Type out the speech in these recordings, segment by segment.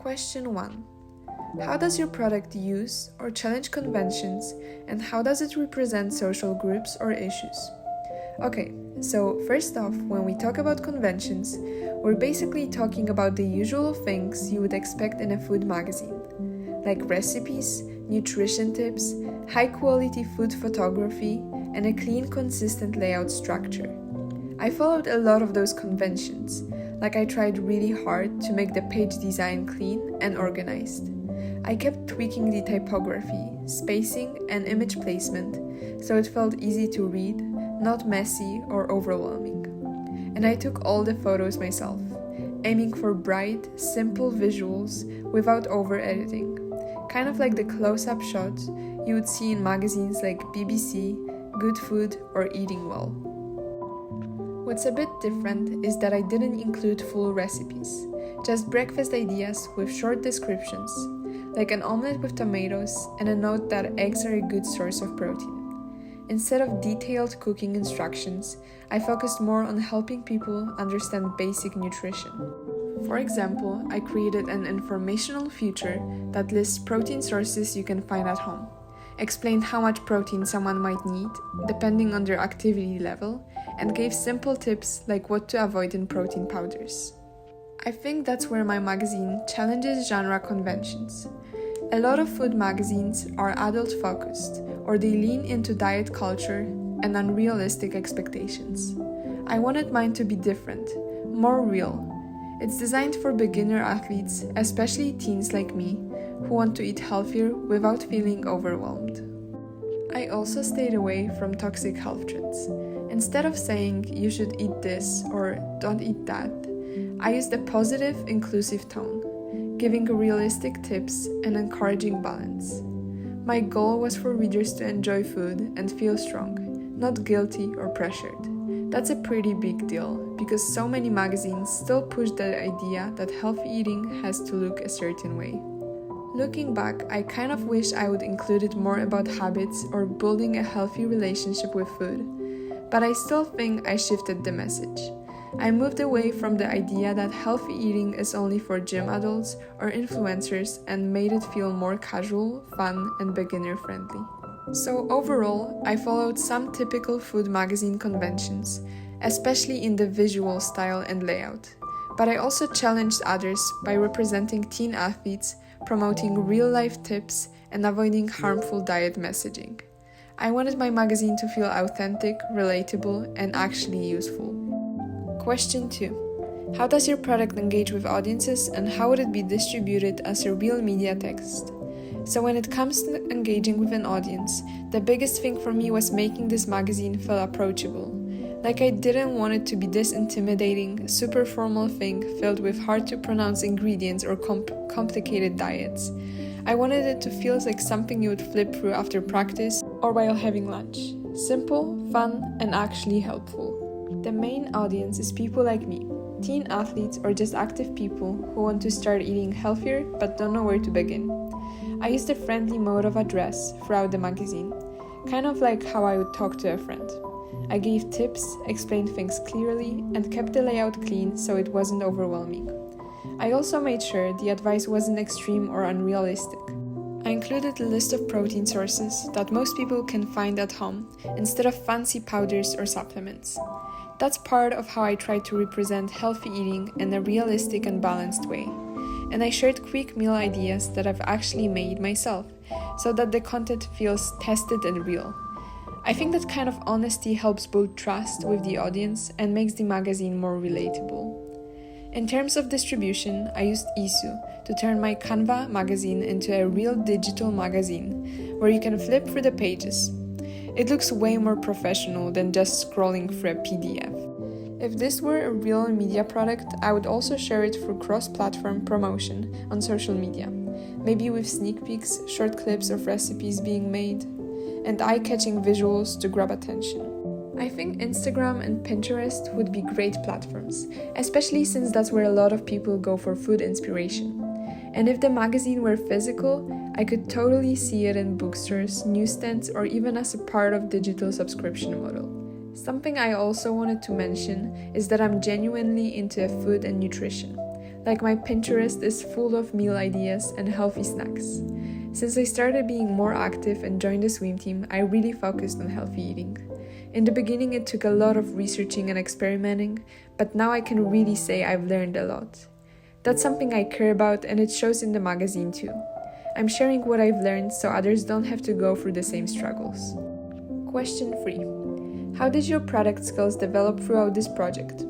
Question 1. How does your product use or challenge conventions, and how does it represent social groups or issues? Okay, so first off, when we talk about conventions, we're basically talking about the usual things you would expect in a food magazine, like recipes, nutrition tips, high-quality food photography, and a clean, consistent layout structure. I followed a lot of those conventions, like I tried really hard to make the page design clean and organized. I kept tweaking the typography, spacing, and image placement, so it felt easy to read, not messy or overwhelming. And I took all the photos myself, aiming for bright, simple visuals without over-editing, kind of like the close-up shots you would see in magazines like BBC, Good Food, or Eating Well. What's a bit different is that I didn't include full recipes, just breakfast ideas with short descriptions, like an omelette with tomatoes and a note that eggs are a good source of protein. Instead of detailed cooking instructions, I focused more on helping people understand basic nutrition. For example, I created an informational feature that lists protein sources you can find at home, explained how much protein someone might need, depending on their activity level, and gave simple tips like what to avoid in protein powders. I think that's where my magazine challenges genre conventions. A lot of food magazines are adult-focused, or they lean into diet culture and unrealistic expectations. I wanted mine to be different, more real. It's designed for beginner athletes, especially teens like me, who want to eat healthier without feeling overwhelmed. I also stayed away from toxic health trends. Instead of saying you should eat this or don't eat that, I used a positive, inclusive tone, giving realistic tips and encouraging balance. My goal was for readers to enjoy food and feel strong, not guilty or pressured. That's a pretty big deal, because so many magazines still push the idea that healthy eating has to look a certain way. Looking back, I kind of wish I would included more about habits or building a healthy relationship with food, but I still think I shifted the message. I moved away from the idea that healthy eating is only for gym adults or influencers and made it feel more casual, fun, and beginner-friendly. So overall, I followed some typical food magazine conventions, especially in the visual style and layout. But I also challenged others by representing teen athletes, promoting real-life tips, and avoiding harmful diet messaging. I wanted my magazine to feel authentic, relatable, and actually useful. Question 2. How does your product engage with audiences, and how would it be distributed as a real media text? So when it comes to engaging with an audience, the biggest thing for me was making this magazine feel approachable. Like I didn't want it to be this intimidating, super formal thing filled with hard-to-pronounce ingredients or complicated diets. I wanted it to feel like something you would flip through after practice or while having lunch. Simple, fun, and actually helpful. The main audience is people like me, teen athletes or just active people who want to start eating healthier but don't know where to begin. I used a friendly mode of address throughout the magazine, kind of like how I would talk to a friend. I gave tips, explained things clearly, and kept the layout clean so it wasn't overwhelming. I also made sure the advice wasn't extreme or unrealistic. I included a list of protein sources that most people can find at home instead of fancy powders or supplements. That's part of how I try to represent healthy eating in a realistic and balanced way. And I shared quick meal ideas that I've actually made myself, so that the content feels tested and real. I think that kind of honesty helps build trust with the audience and makes the magazine more relatable. In terms of distribution, I used Isu to turn my Canva magazine into a real digital magazine where you can flip through the pages. It looks way more professional than just scrolling through a PDF. If this were a real media product, I would also share it through cross-platform promotion on social media, maybe with sneak peeks, short clips of recipes being made, and eye-catching visuals to grab attention. I think Instagram and Pinterest would be great platforms, especially since that's where a lot of people go for food inspiration. And if the magazine were physical, I could totally see it in bookstores, newsstands, or even as a part of digital subscription model. Something I also wanted to mention is that I'm genuinely into food and nutrition. Like my Pinterest is full of meal ideas and healthy snacks. Since I started being more active and joined the swim team, I really focused on healthy eating. In the beginning it took a lot of researching and experimenting, but now I can really say I've learned a lot. That's something I care about and it shows in the magazine too. I'm sharing what I've learned so others don't have to go through the same struggles. Question 3. How did your product skills develop throughout this project?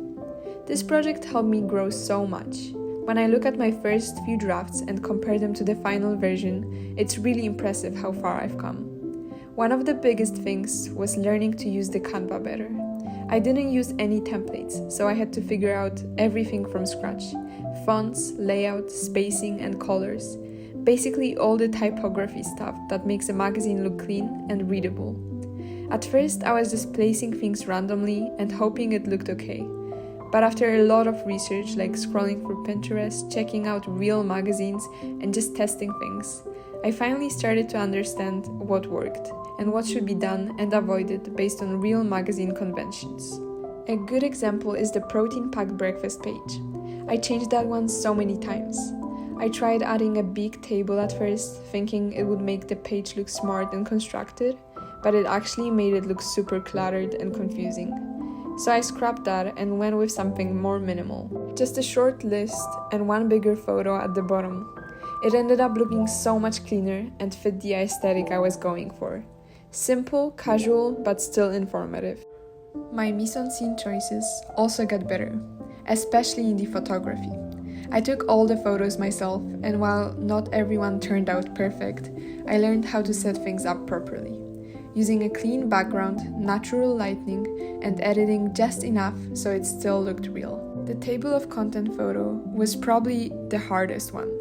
This project helped me grow so much. When I look at my first few drafts and compare them to the final version, it's really impressive how far I've come. One of the biggest things was learning to use the Canva better. I didn't use any templates, so I had to figure out everything from scratch. Fonts, layout, spacing, and colors. Basically all the typography stuff that makes a magazine look clean and readable. At first I was just placing things randomly and hoping it looked okay. But after a lot of research, like scrolling through Pinterest, checking out real magazines, and just testing things, I finally started to understand what worked and what should be done and avoided based on real magazine conventions. A good example is the protein-packed breakfast page. I changed that one so many times. I tried adding a big table at first, thinking it would make the page look smart and constructed, but it actually made it look super cluttered and confusing. So I scrapped that and went with something more minimal. Just a short list and one bigger photo at the bottom. It ended up looking so much cleaner and fit the aesthetic I was going for. Simple, casual, but still informative. My mise-en-scene choices also got better, especially in the photography. I took all the photos myself, and while not everyone turned out perfect, I learned how to set things up properly. Using a clean background, natural lighting, and editing just enough so it still looked real. The table of content photo was probably the hardest one,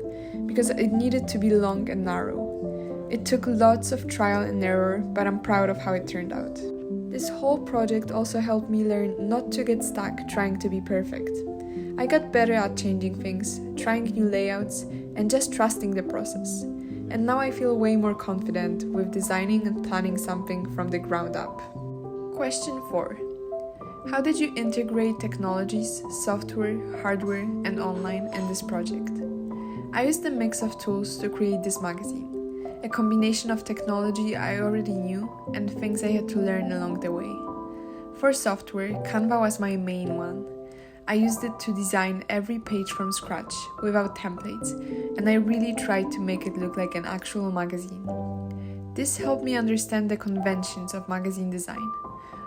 because it needed to be long and narrow. It took lots of trial and error, but I'm proud of how it turned out. This whole project also helped me learn not to get stuck trying to be perfect. I got better at changing things, trying new layouts, and just trusting the process. And now I feel way more confident with designing and planning something from the ground up. Question 4. How did you integrate technologies, software, hardware, and online in this project? I used a mix of tools to create this magazine. A combination of technology I already knew and things I had to learn along the way. For software, Canva was my main one. I used it to design every page from scratch, without templates, and I really tried to make it look like an actual magazine. This helped me understand the conventions of magazine design,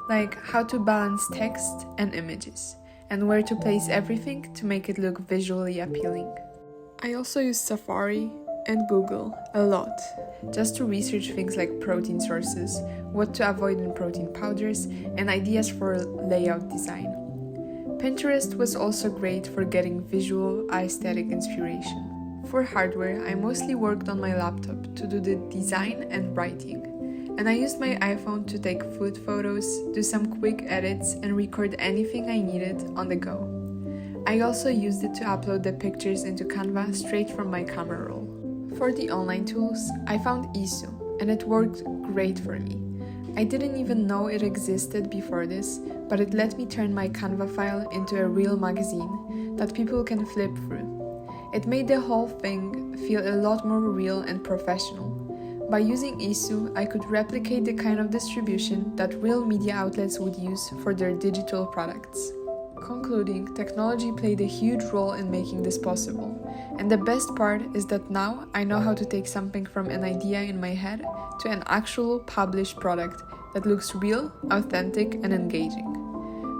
like how to balance text and images, and where to place everything to make it look visually appealing. I also used Safari and Google a lot, just to research things like protein sources, what to avoid in protein powders, and ideas for layout design. Pinterest was also great for getting visual, aesthetic inspiration. For hardware, I mostly worked on my laptop to do the design and writing, and I used my iPhone to take food photos, do some quick edits, and record anything I needed on the go. I also used it to upload the pictures into Canva straight from my camera roll. For the online tools, I found Isu, and it worked great for me. I didn't even know it existed before this, but it let me turn my Canva file into a real magazine that people can flip through. It made the whole thing feel a lot more real and professional. By using Isu, I could replicate the kind of distribution that real media outlets would use for their digital products. Concluding, technology played a huge role in making this possible. And the best part is that now I know how to take something from an idea in my head to an actual published product that looks real, authentic, and engaging.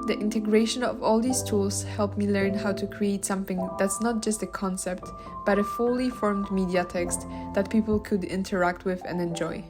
The integration of all these tools helped me learn how to create something that's not just a concept, but a fully formed media text that people could interact with and enjoy.